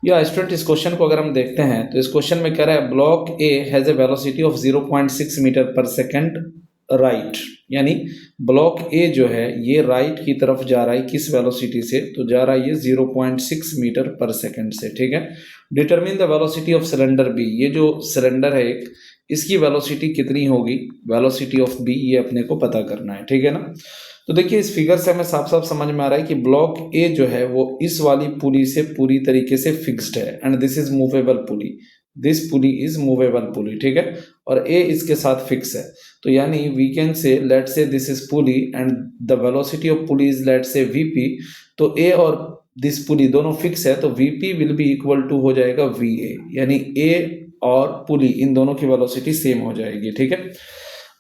या स्टूडेंट इस क्वेश्चन को अगर हम देखते हैं तो इस क्वेश्चन में कह रहा है block A has a velocity of 0.6 meter पर सेकंड राइट, यानी ब्लॉक ए जो है ये राइट की तरफ जा रहा है किस वेलोसिटी से, तो जा रहा है ये 0.6 मीटर पर सेकंड से, ठीक है। Determine the velocity of cylinder B, ये जो सिलेंडर है एक, इसकी वेलोसिटी कितनी होगी, वेलोसिटी ऑफ बी ये अपने को पता करना है, ठीक है ना। तो देखिए इस फिगर से हमें साफ साफ समझ में आ रहा है कि ब्लॉक ए जो है वो इस वाली पुली से पूरी तरीके से फिक्स्ड है and this is movable pulley, this pulley is movable pulley, ठीक है, और ए इसके साथ फिक्स है। तो यानी we can say let say this is pulley and the velocity of pulley is let say VP, तो ए और दिस पुली दोनों फिक्स है तो VP will be equal to हो जाएगा वी ए, यानी ए और पुली इन दोनों की वेलोसिटी सेम हो जाएगी, ठीक है।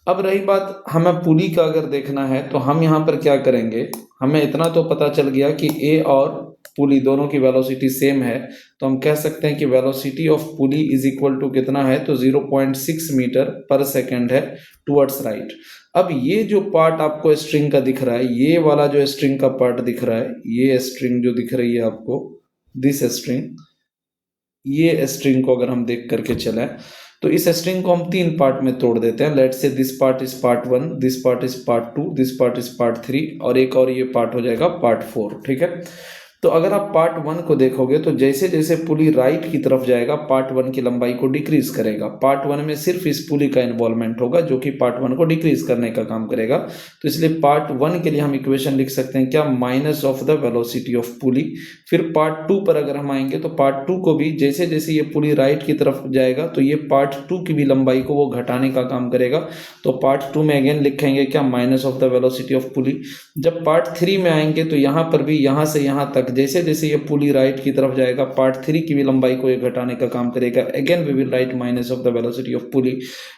अब रही बात हमें पुली का अगर देखना है तो हम यहाँ पर क्या करेंगे, हमें इतना तो पता चल गया कि ए और पुली दोनों की वेलोसिटी सेम है, तो हम कह सकते हैं कि velocity of pulley is equal to कितना है, तो 0.6 मीटर पर सेकंड है टुवर्ड्स राइट। अब ये जो पार्ट आपको स्ट्रिंग का दिख रहा है, ये वाला जो स्ट्रिंग का पार्ट दिख रहा है, ये स्ट्रिंग जो दिख रही है आपको, दिस स्ट्रिंग, ये स्ट्रिंग को अगर हम देख करके चलें तो इस स्ट्रिंग को हम तीन पार्ट में तोड़ देते हैं। Let's say this part is part 1, this part is part 2, this part is part 3 और एक और ये पार्ट हो जाएगा पार्ट 4, ठीक है। तो अगर आप पार्ट 1 को देखोगे तो जैसे जैसे पुली राइट की तरफ जाएगा पार्ट 1 की लंबाई को डिक्रीज करेगा। पार्ट 1 में सिर्फ इस पुली का इन्वॉल्वमेंट होगा जो कि पार्ट 1 को डिक्रीज करने का काम करेगा। तो इसलिए पार्ट 1 के लिए हम इक्वेशन लिख सकते हैं क्या, minus of the velocity of पुली। फिर पार्ट 2 पर अगर हम आएंगे तो पार्ट 2 को भी जैसे जैसे ये पुली राइट की तरफ जाएगा तो ये पार्ट 2 की भी लंबाई को वो घटाने का काम करेगा। तो पार्ट 2 में अगेन लिखेंगे क्या, minus of the velocity of पुली। जब पार्ट 3 में आएंगे तो यहाँ पर भी यहाँ से यहाँ तक जैसे जैसे ये पुली राइट की तरफ जाएगा पार्ट 3 की भी लंबाई को ये घटाने का काम करेगा। Again we will write minus of the velocity of pulley.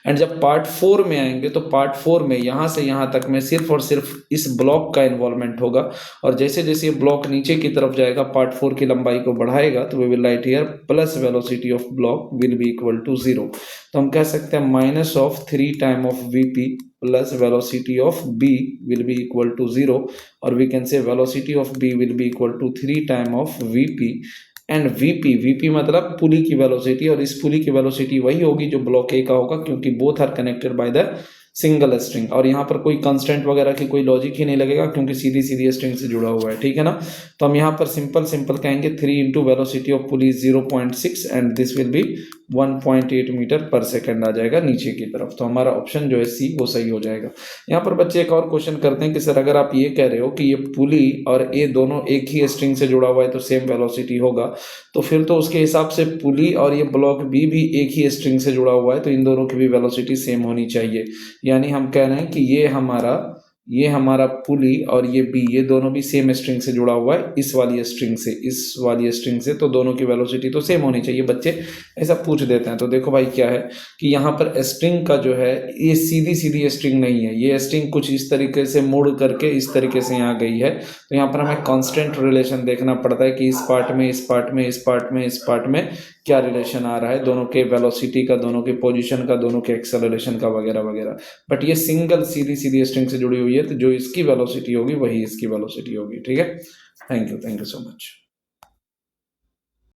And जब पार्ट 4 में आएंगे तो पार्ट 4 में यहाँ से यहाँ तक में सिर्फ और सिर्फ इस ब्लॉक का इन्वॉल्वमेंट होगा और जैसे जैसे ये ब्लॉक नीचे की तरफ जाएगा पार्ट 4 की लंबाई को बढ़ाएगा तो we will write here plus velocity of block will be equal to 0। तो हम कह सकते हैं minus of 3 time of VP plus velocity of b will be equal to 0 or we can say velocity of b will be equal to 3 time of vp and VP मतलब पुली की velocity और इस पुली की वेलोसिटी वही होगी जो block ए का होगा क्योंकि both are connected by the single string और यहाँ पर कोई कांस्टेंट वगैरह की कोई लॉजिक ही नहीं लगेगा क्योंकि सीधी सीधी स्ट्रिंग से जुड़ा हुआ है, ठीक है ना। तो हम यहाँ पर सिंपल कहेंगे 3 into velocity of pulley 0.6 and this will be 1.8 meter पर सेकंड आ जाएगा नीचे की तरफ। तो हमारा ऑप्शन जो है सी वो सही हो जाएगा। यहाँ पर बच्चे एक और क्वेश्चन करते हैं कि सर अगर आप ये कह रहे हो कि ये पुली और ए दोनों एक ही स्ट्रिंग से जुड़ा हुआ है तो सेम वेलोसिटी होगा, तो फिर तो उसके हिसाब से पुली और ये ब्लॉक बी भी एक ही स्ट्रिंग से जुड़ा हुआ है तो इन दोनों की भी वेलोसिटी सेम होनी चाहिए। यानी हम कह रहे हैं कि ये हमारा पुली और ये बी ये दोनों भी सेम स्ट्रिंग से जुड़ा हुआ है इस वाली स्ट्रिंग से तो दोनों की वेलोसिटी तो सेम होनी चाहिए। बच्चे ऐसा पूछ देते हैं। तो देखो भाई क्या है कि यहाँ पर स्ट्रिंग का जो है ये सीधी सीधी स्ट्रिंग नहीं है, ये स्ट्रिंग कुछ इस तरीके से मुड़ करके इस तरीके से यहाँ गई है। तो यहाँ पर हमें कांस्टेंट रिलेशन देखना पड़ता है कि इस पार्ट में इस पार्ट में इस पार्ट में इस पार्ट में क्या रिलेशन आ रहा है दोनों के वेलोसिटी का, दोनों के पोजीशन का, दोनों के एक्सेलरेशन का वगैरह वगैरह। बट ये सिंगल सीधी सीधी स्ट्रिंग से जुड़ी हुई है तो जो इसकी वेलोसिटी होगी वही इसकी वेलोसिटी होगी, ठीक है। Thank you so much.